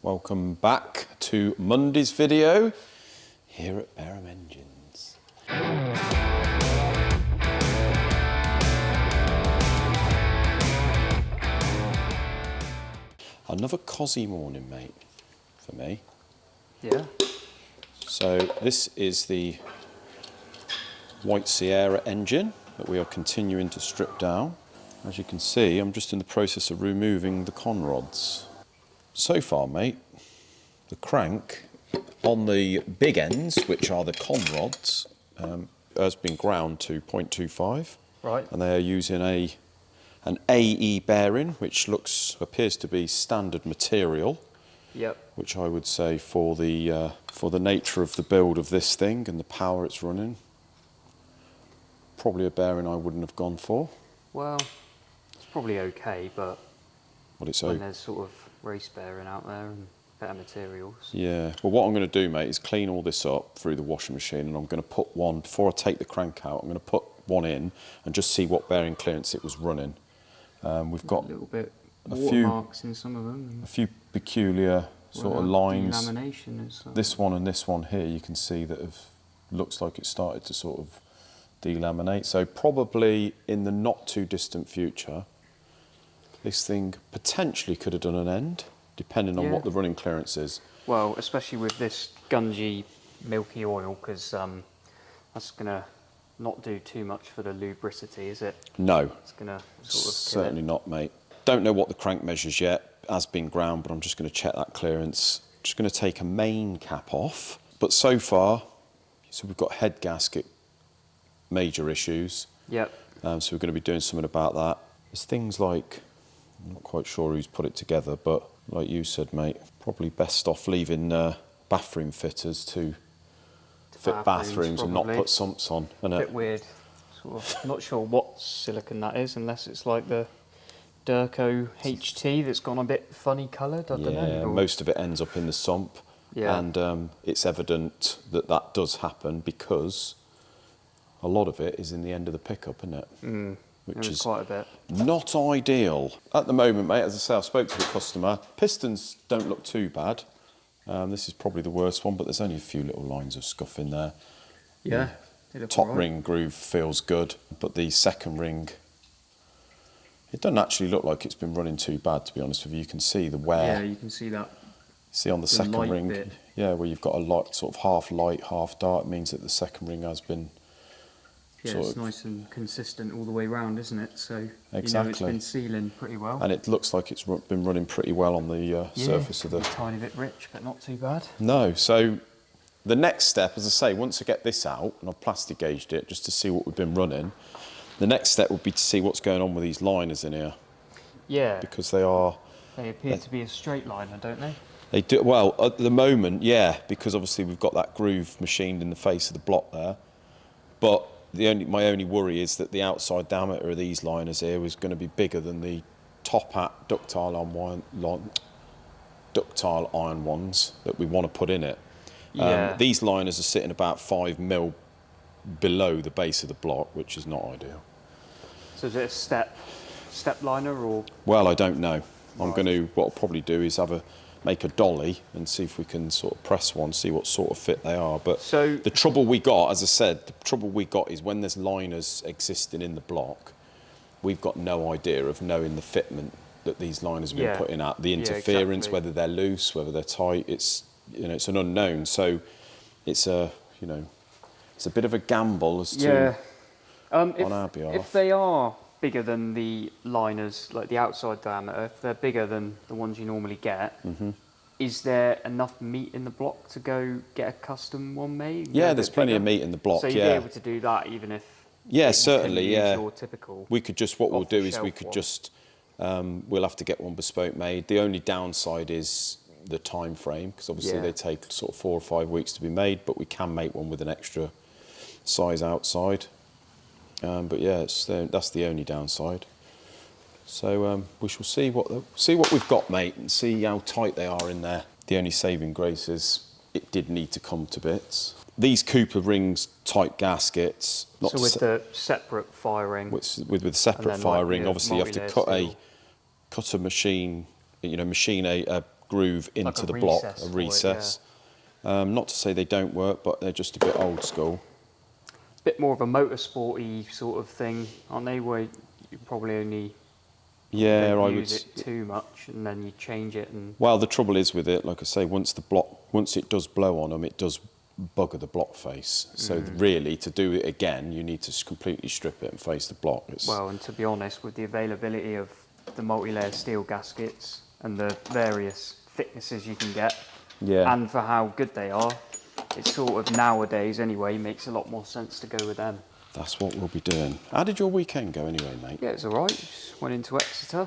Welcome back to Monday's video here at Barham Engines. Another cosy morning, mate, for me. Yeah. So this is the White Sierra engine that we are continuing to strip down. As you can see, I'm just in the process of removing the con rods. So far, mate, the crank on the big ends, which are the con rods, has been ground to 0.25. Right. And they are using an AE bearing, which appears to be standard material. Yep. Which I would say for the nature of the build of this thing and the power it's running, probably a bearing I wouldn't have gone for. Well, it's probably okay, but When there's sort of race bearing out there and better materials. Yeah, well what I'm going to do, mate, is clean all this up through the washing machine, and I'm going to put one, before I take the crank out, I'm going to put one in and just see what bearing clearance it was running. We've got a little bit a few watermarks in some of them. A few peculiar sort of lines. Delamination and stuff. This one and this one here, you can see that looks like it started to sort of delaminate. So probably in the not too distant future, this thing potentially could have done an end, depending on what the running clearance is. Well, especially with this gungy, milky oil, because that's going to not do too much for the lubricity, is it? No. It's going to sort of certainly not, mate. Don't know what the crank measures yet, has been ground, but I'm just going to check that clearance. Just going to take a main cap off. But so far, so we've got head gasket major issues. Yep. So we're going to be doing something about that. There's things like, I'm not quite sure who's put it together, but like you said, mate, probably best off leaving bathroom fitters to fit bathrooms and not put sumps on. A bit weird. Sort of not sure what silicone that is, unless it's like the Durco HT that's gone a bit funny coloured. I don't know. Yeah, most of it ends up in the sump. Yeah. And it's evident that that does happen because a lot of it is in the end of the pickup, isn't it? Which is quite a bit. Not ideal. At the moment, mate, as I say, I spoke to a customer. Pistons don't look too bad. This is probably the worst one, but there's only a few little lines of scuff in there. Yeah. The top ring groove feels good, but the second ring, it doesn't actually look like it's been running too bad, to be honest with you. You can see the wear. Yeah, you can see that. See on the second ring, bit. yeah, where you've got a light, sort of half light, half dark, means that the second ring has been. Yeah, it's nice and consistent all the way round, isn't it? So exactly. It's been sealing pretty well. And it looks like it's been running pretty well on the surface of the. A tiny bit rich, but not too bad. No, so the next step, as I say, once I get this out and I've plastic gauged it just to see what we've been running, the next step would be to see what's going on with these liners in here. Yeah. Because they appear to be a straight liner, don't they? They do, well, at the moment, yeah, because obviously we've got that groove machined in the face of the block there. But my only worry is that the outside diameter of these liners here is going to be bigger than the top hat ductile iron ones that we want to put in it. Yeah. These liners are sitting about 5 mil below the base of the block, which is not ideal. So is it a step liner or? Well, I don't know. What I'll probably do is make a dolly and see if we can sort of press one, see what sort of fit they are. But the trouble we got, as I said, is when there's liners existing in the block, we've got no idea of knowing the fitment that these liners have been putting out, the interference, whether they're loose, whether they're tight. It's an unknown. So it's a bit of a gamble as to on our behalf. If they are bigger than the liners, like the outside diameter, if they're bigger than the ones you normally get, is there enough meat in the block to go get a custom one made? Yeah, there's plenty of meat in the block. So you'd be able to do that even if. Yeah, certainly. Yeah. Your typical. We could just we'll have to get one bespoke made. The only downside is the time frame, because obviously they take sort of 4 or 5 weeks to be made, but we can make one with an extra size outside. But yeah, that's the only downside. So we shall see what we've got, mate, and see how tight they are in there. The only saving grace is it did need to come to bits. These Cooper rings type gaskets. So with the separate firing. With separate firing, obviously you have to cut a machine a groove into the block, a recess. Not to say they don't work, but they're just a bit old school. Bit more of a motorsporty sort of thing, aren't they? Where you probably only don't use it too much, and then you change it. And well, the trouble is with it, like I say, once it does blow on them, it does bugger the block face. So really, to do it again, you need to completely strip it and face the block. Well, and to be honest, with the availability of the multi-layer steel gaskets and the various thicknesses you can get, and for how good they are, it's sort of nowadays anyway makes a lot more sense to go with them. That's what we'll be doing. How did your weekend go anyway, mate? Yeah, it was all right. Just went into Exeter.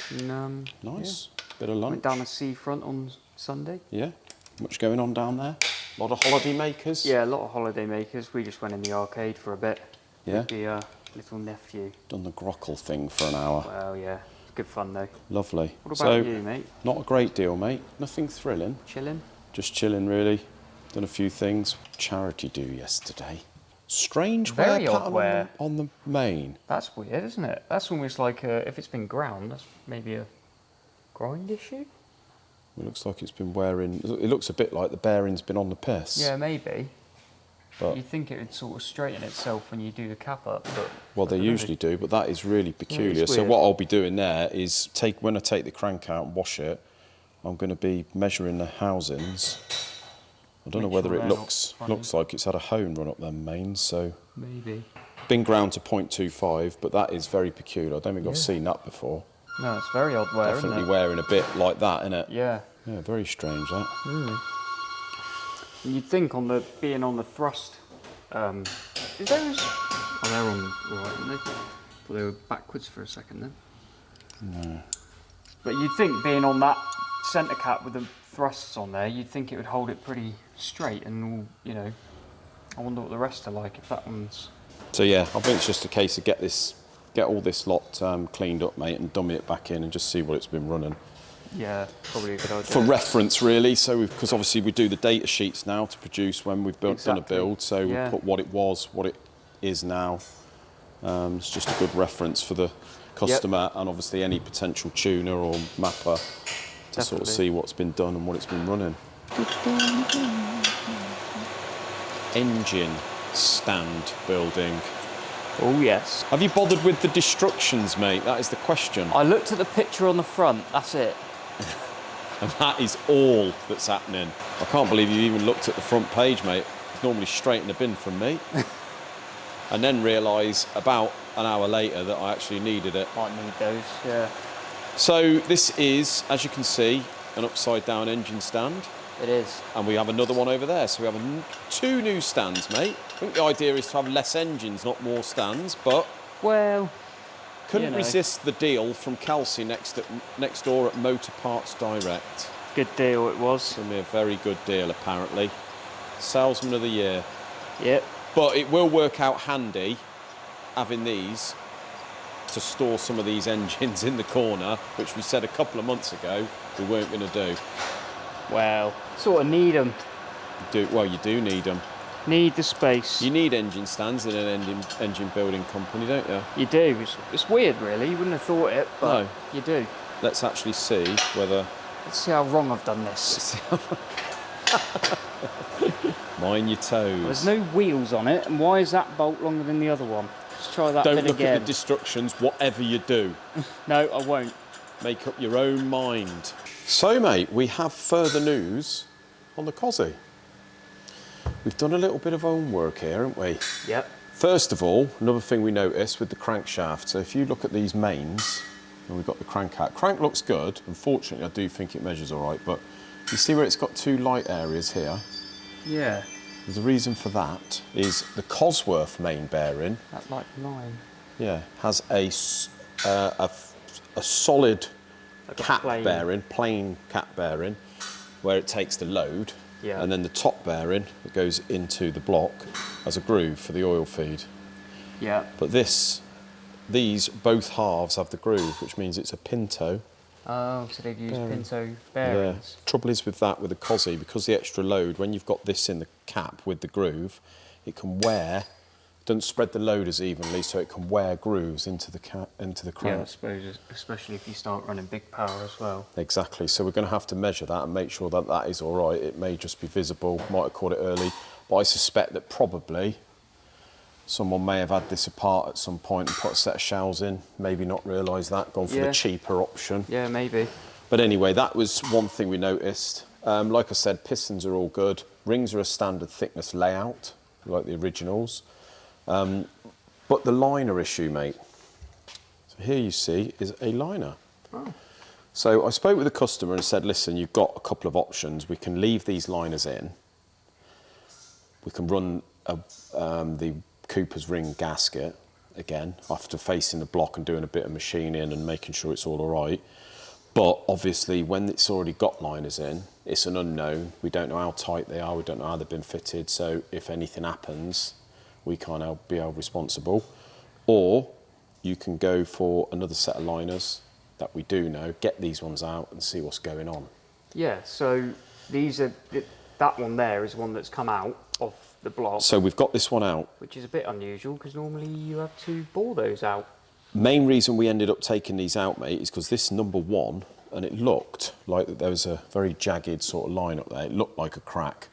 And, nice. Bit of lunch. Went down the seafront on Sunday. Yeah. Much going on down there? A lot of holiday makers? Yeah, a lot of holiday makers. We just went in the arcade for a bit. Yeah. With the little nephew. Done the grockle thing for an hour. Well, yeah. Good fun though. Lovely. What about you, mate? Not a great deal, mate. Nothing thrilling. Chilling? Just chilling, really. Done a few things. Charity do yesterday. Strange Very wear odd pattern wear. on the main. That's weird, isn't it? That's almost like if it's been ground, that's maybe a grind issue. It looks like it's been wearing. It looks a bit like the bearing's been on the piss. Yeah, maybe. But you'd think it would sort of straighten itself when you do the cap up, but well, they usually do. But that is really peculiar. Yeah, so what I'll be doing there is when I take the crank out and wash it, I'm going to be measuring the housings. I don't know whether it looks like it's had a hone run up them mains, so maybe. Been ground to 0.25, but that is very peculiar. I don't think I've seen that before. No, it's very odd wear, Definitely isn't it? wearing a bit like that, isn't it? Yeah. Yeah, very strange that. Really. You'd think being on the thrust, is those? Oh, they're on all right, aren't they? Thought they were backwards for a second then. No. But you'd think being on that centre cap with the thrusts on there, you'd think it would hold it pretty straight and all, you know. I wonder what the rest are like if that one's. So yeah, I think it's just a case of get all this lot cleaned up, mate, and dummy it back in and just see what it's been running. Yeah, probably a good idea. For reference, really. So because obviously we do the data sheets now to produce when we've done a build. So we put what it was, what it is now. It's just a good reference for the customer and obviously any potential tuner or mapper to sort of see what's been done and what it's been running. Engine stand building. Oh yes. Have you bothered with the destructions, mate? That is the question. I looked at the picture on the front, that's it. And that is all that's happening. I can't believe you even looked at the front page, mate. It's normally straight in the bin from me. And then realise about an hour later that I actually needed it. Might need those, yeah. So this is, as you can see, an upside down engine stand. It is. And we have another one over there. So we have two new stands, mate. I think the idea is to have less engines, not more stands, but... Well... Couldn't resist the deal from Kelsey next door at Motor Parts Direct. Good deal it was. It's going to be a very good deal, apparently. Salesman of the year. Yep. But it will work out handy having these to store some of these engines in the corner, which we said a couple of months ago we weren't going to do. Well, sort of need them. Well, you do need them. Need the space. You need engine stands in an engine building company, don't you? You do. It's weird, really. You wouldn't have thought it, but you do. Let's actually see whether... Let's see how wrong I've done this. Mind your toes. There's no wheels on it, and why is that bolt longer than the other one? Let's try that bit again. Don't look at the destructions, whatever you do. No, I won't. Make up your own mind. So, mate, we have further news on the Cosy. We've done a little bit of homework here, haven't we? Yep. First of all, another thing we noticed with the crankshaft. So if you look at these mains, and we've got the crank out. Crank looks good. Unfortunately, I do think it measures all right, but you see where it's got two light areas here? Yeah. There's a reason for that, is the Cosworth main bearing. That like line. Yeah, has a solid like cap bearing, plain cap bearing, where it takes the load. Yeah. And then the top bearing that goes into the block as a groove for the oil feed. Yeah. But these both halves have the groove, which means it's a Pinto. Oh, so they've used Pinto bearings. Yeah. Trouble is with that, with the Cosy, because the extra load, when you've got this in the cap with the groove, it can wear doesn't spread the load as evenly, so it can wear grooves into the crank. Yeah, I suppose, especially if you start running big power as well. Exactly. So we're going to have to measure that and make sure that that is all right. It may just be visible. Might have caught it early, but I suspect that probably someone may have had this apart at some point and put a set of shells in. Maybe not realised that. Gone for the cheaper option. Yeah, maybe. But anyway, that was one thing we noticed. Like I said, pistons are all good. Rings are a standard thickness layout, like the originals. But the liner issue, mate. So here you see is a liner. Oh. So I spoke with the customer and said, listen, you've got a couple of options. We can leave these liners in. We can run the Cooper's ring gasket again, after facing the block and doing a bit of machining and making sure it's all right. But obviously, when it's already got liners in, it's an unknown. We don't know how tight they are. We don't know how they've been fitted. So if anything happens, we can't be held responsible. Or you can go for another set of liners that we do know, get these ones out and see what's going on. Yeah, so that one there is one that's come out of the block. So we've got this one out. Which is a bit unusual, because normally you have to bore those out. Main reason we ended up taking these out, mate, is because this number one, and it looked like there was a very jagged sort of line up there. It looked like a crack.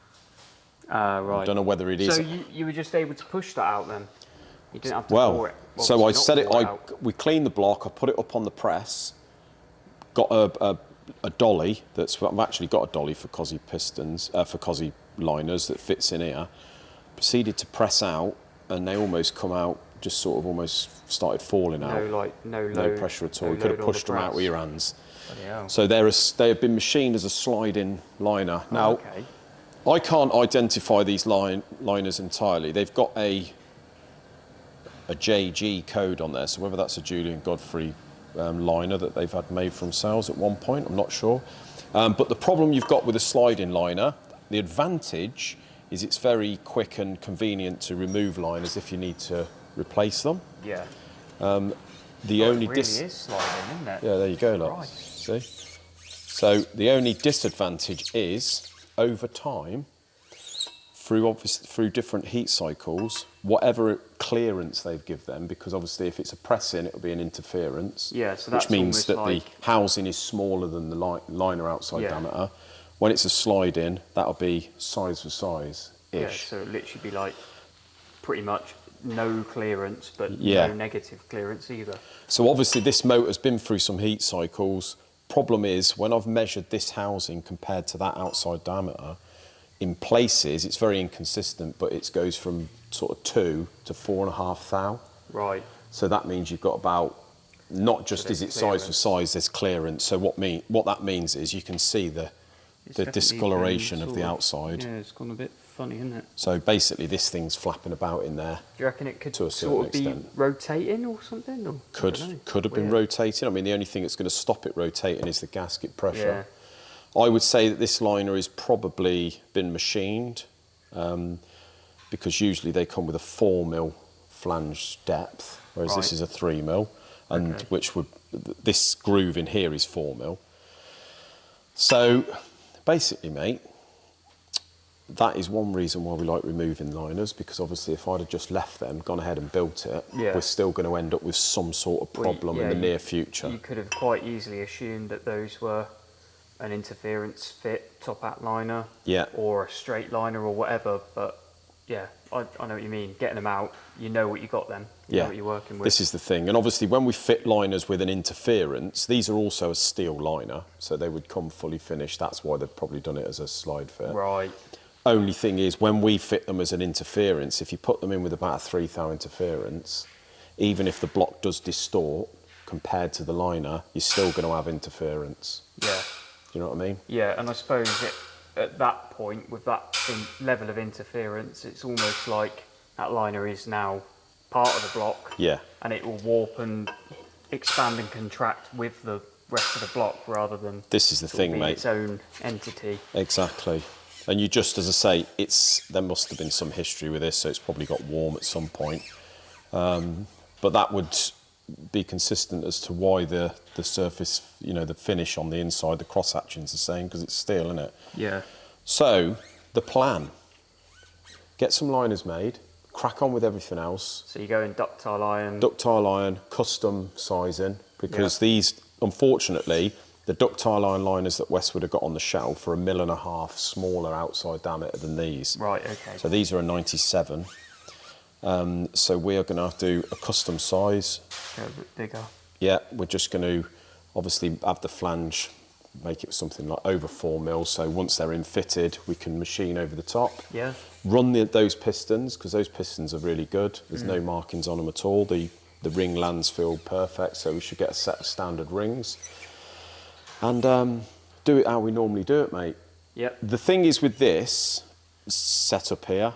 Right. I don't know whether it is. So you were just able to push that out then? You didn't have to bore it? So I set it, we cleaned the block, I put it up on the press, got a dolly, I've actually got a dolly for Cosy pistons, for Cosy liners that fits in here. Proceeded to press out, and they almost come out, just sort of almost started falling out. No pressure at all. You could have pushed them out with your hands. Hell. So they have been machined as a slide-in liner. Now, I can't identify these liners entirely. They've got a JG code on there, so whether that's a Julian Godfrey liner that they've had made for themselves at one point, I'm not sure. But the problem you've got with a slide-in liner, the advantage is it's very quick and convenient to remove liners if you need to replace them. Yeah. It really is sliding, isn't it? Yeah, there you go, look. See? So the only disadvantage is, over time, through different heat cycles, whatever clearance they've give them, because obviously if it's a press-in, it'll be an interference. Yeah, so that's which means that the housing is smaller than the liner outside diameter. When it's a slide-in, that'll be size for size-ish. Yeah, so it'll literally be like pretty much no clearance, but no negative clearance either. So obviously this motor's been through some heat cycles. Problem is, when I've measured this housing compared to that outside diameter, in places it's very inconsistent, but it goes from sort of 2 to 4.5 thou. Right. So that means you've got about, not just is it size for size, there's clearance. So what that means is you can see the discoloration of the outside. Yeah, it's gone a bit funny, isn't it? So basically this thing's flapping about in there. Do you reckon it could to a certain extent be rotating or something? Or? Could have been rotating. I mean, the only thing that's going to stop it rotating is the gasket pressure. Yeah. I would say that this liner has probably been machined, because usually they come with a 4mm flange depth, whereas this is a 3mm, and this groove in here is 4mm. So basically, mate, that is one reason why we like removing liners, because obviously if I'd have just left them, gone ahead and built it, we're still going to end up with some sort of problem in the near future. You could have quite easily assumed that those were an interference fit top hat liner, or a straight liner or whatever, but I know what you mean. Getting them out, you know what you got then. You know what you're working with. This is the thing. And obviously when we fit liners with an interference, these are also a steel liner, so they would come fully finished. That's why they've probably done it as a slide fit. Right. Only thing is, when we fit them as an interference, if you put them in with about a 3 thou interference, even if the block does distort compared to the liner, you're still going to have interference. Yeah. Do you know what I mean? Yeah, and I suppose at that point, with that level of interference, it's almost like that liner is now part of the block. Yeah. And it will warp and expand and contract with the rest of the block rather than this is the thing, mate. Its own entity. Exactly. And you just, as I say, there must have been some history with this, so it's probably got warm at some point. But that would be consistent as to why the surface, the finish on the inside, the cross hatching's the same, because it's steel, isn't it? Yeah. So the plan: get some liners made, crack on with everything else. So you go in ductile iron. Ductile iron, custom sizing, because these, unfortunately, the ductile iron liners that Westwood have got on the shelf are 1.5 mm smaller outside diameter than these. Right, okay. So these are a 97. So we are going to have to do a custom size. Go a bit bigger. Yeah, we're just going to obviously have the flange, make it something like over 4 mils. So once they're in fitted, we can machine over the top. Yeah. Run those pistons, because those pistons are really good. There's no markings on them at all. The ring lands feel perfect, so we should get a set of standard rings. And do it how we normally do it, mate. Yep. The thing is with this setup here,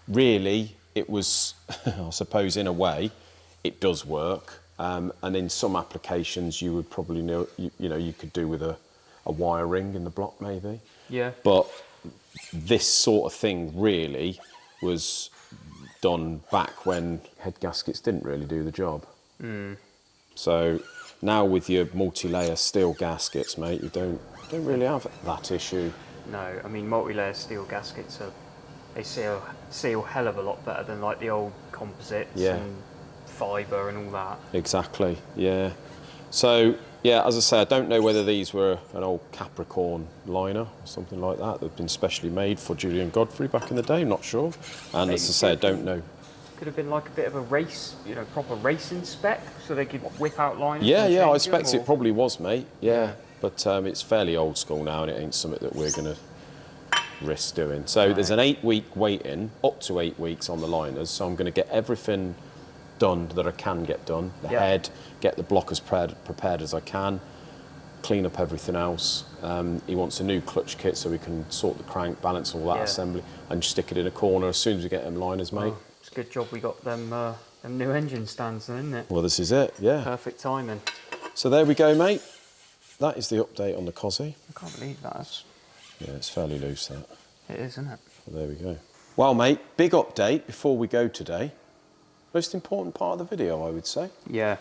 really, it was, I suppose, in a way, it does work. And in some applications, you would probably know, you could do with a wire ring in the block, maybe. Yeah. But this sort of thing really was done back when head gaskets didn't really do the job. So now with your multi-layer steel gaskets, mate, you don't really have that issue. No, I mean multi-layer steel gaskets they seal hell of a lot better than like the old composites and fibre and all that. Exactly, yeah. So yeah, as I say, I don't know whether these were an old Capricorn liner or something like that that had been specially made for Julian Godfrey back in the day. I'm not sure. And as I say, I don't know. Could have been like a bit of a race, proper racing spec, so they could whip out liners. Yeah, I expect it probably was, mate. Yeah, but it's fairly old school now, and it ain't something that we're going to risk doing. So there's an 8-week wait-in, up to 8 weeks on the liners. So I'm going to get everything done that I can get done. The head, get the block as prepared as I can, clean up everything else. He wants a new clutch kit so we can sort the crank, balance all that assembly, and just stick it in a corner as soon as we get them liners, mate. Oh, it's a good job we got them new engine stands then, isn't it? Well, this is it, yeah. Perfect timing. So there we go, mate. That is the update on the Cosy. I can't believe that. Yeah, it's fairly loose, that. It is, isn't it? Well, there we go. Well, mate, big update before we go today. Most important part of the video, I would say. Yeah.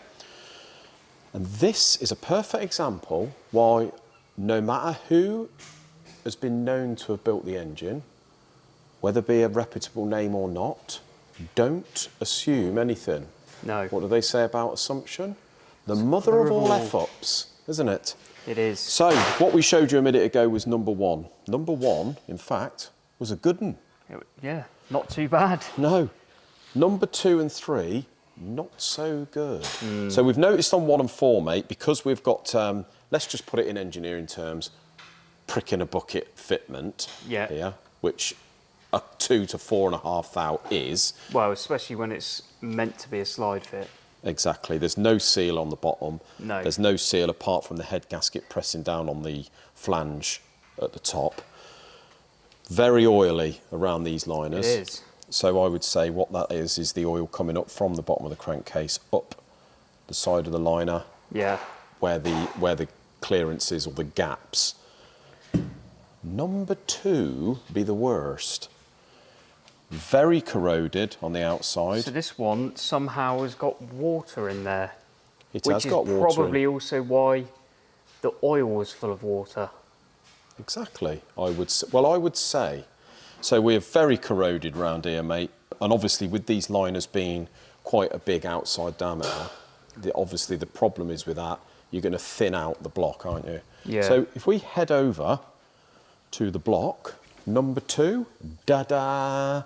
And this is a perfect example why no matter who has been known to have built the engine, whether it be a reputable name or not, don't assume anything. No. What do they say about assumption? The mother of all F-ups, isn't it? It is. So, what we showed you a minute ago was number one. Number one, in fact, was a good one. Yeah, not too bad. No. Number 2 and 3, not so good. So we've noticed on 1 and 4, mate, because we've got, let's just put it in engineering terms, prick in a bucket fitment here, which a 2 to 4.5 thou is. Well, especially when it's meant to be a slide fit. Exactly. There's no seal on the bottom. No. There's no seal apart from the head gasket pressing down on the flange at the top. Very oily around these liners. It is. So I would say what that is the oil coming up from the bottom of the crankcase up the side of the liner. Yeah. Where the clearance is or the gaps. Number 2 be the worst. Very corroded on the outside. So this one somehow has got water in there. It has got water. Which is probably also why the oil was full of water. Exactly. I would say. So we're very corroded round here, mate. And obviously with these liners being quite a big outside diameter, obviously the problem is with that, you're going to thin out the block, aren't you? Yeah. So if we head over to the block, number 2, da-da,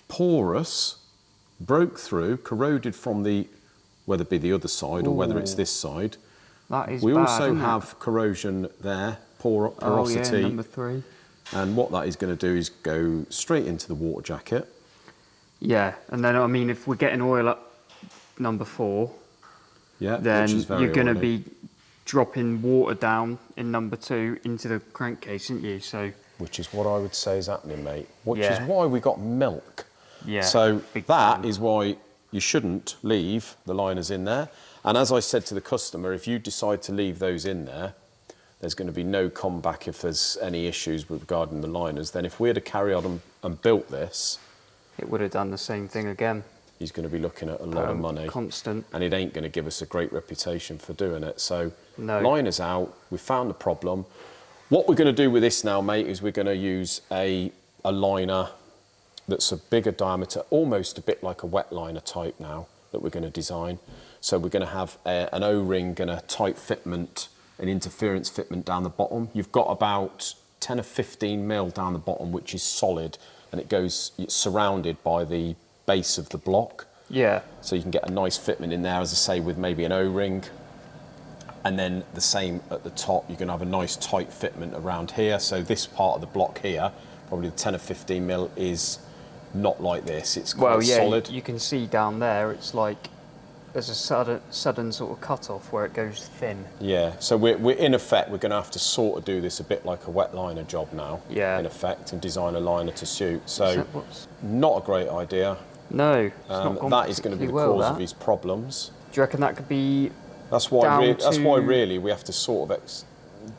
porous, broke through, corroded from whether it be the other side or whether it's this side. That is we bad, also isn't have it? corrosion there, porosity. Oh yeah, number 3. And what that is going to do is go straight into the water jacket. Yeah, and then I mean, if we're getting oil up number 4, then you're going to be dropping water down in number 2 into the crankcase, aren't you? So, which is what I would say is happening, mate. Which is why we got milk. Yeah. So that is why you shouldn't leave the liners in there. And as I said to the customer, if you decide to leave those in there, there's going to be no comeback if there's any issues regarding the liners. Then if we had to carry on and built this, it would have done the same thing again. He's going to be looking at a lot of money. Constant. And it ain't going to give us a great reputation for doing it. So no. Liners out, we found the problem. What we're going to do with this now, mate, is we're going to use a liner that's a bigger diameter, almost a bit like a wet liner type now that we're going to design. So we're going to have an O-ring and a tight fitment, an interference fitment down the bottom. You've got about 10 or 15 mil down the bottom, which is solid, and it's surrounded by the base of the block. Yeah. So you can get a nice fitment in there, as I say, with maybe an O-ring. And then the same at the top, you're going to have a nice tight fitment around here. So this part of the block here, probably the 10 or 15 mil, is not like this. It's quite solid. You can see down there, it's like there's a sudden sort of cut off where it goes thin. Yeah, so we're in effect, we're going to have to sort of do this a bit like a wet liner job now. Yeah. In effect, and design a liner to suit. So not a great idea. No, it's not gone that is going to be the cause of his problems. Do you reckon that could be? That's why really we have to sort of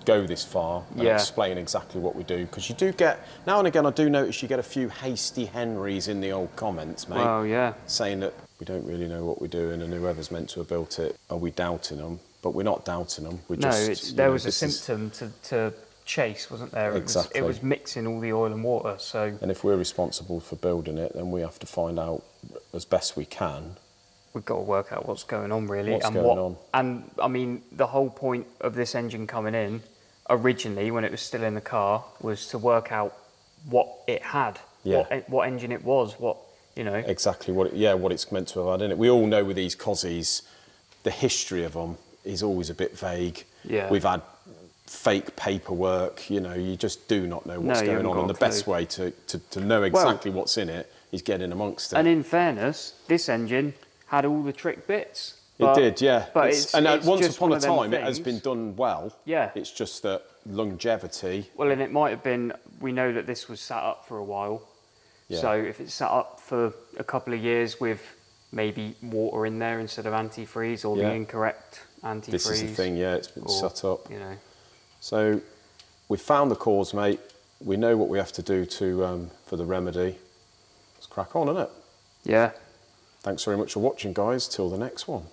go this far and explain exactly what we do, because you do get, now and again I do notice you get a few hasty Henrys in the old comments, mate. Well, yeah. Saying that we don't really know what we're doing and whoever's meant to have built it, are we doubting them? But we're not doubting them. There was a symptom to chase, wasn't there? Exactly. It was mixing all the oil and water, so... And if we're responsible for building it, then we have to find out as best we can. We've got to work out what's going on, really. What's going on. And, I mean, the whole point of this engine coming in, originally, when it was still in the car, was to work out what it had, what engine it was, Exactly, what it's meant to have had in it. We all know with these Cossies, the history of them is always a bit vague. Yeah. We've had fake paperwork, you just do not know what's going on. And the best way to know exactly what's in it is get in amongst it. And in fairness, this engine had all the trick bits. It did, yeah. But once upon a time, it has been done well. Yeah. It's just that longevity. Well, and it might have been, we know that this was sat up for a while. Yeah. So if it's sat up for a couple of years with maybe water in there instead of antifreeze, or the incorrect antifreeze. This is the thing, it's been sat up. So we've found the cause, mate. We know what we have to do for the remedy. Let's crack on, innit? Yeah. Thanks very much for watching, guys. Till the next one.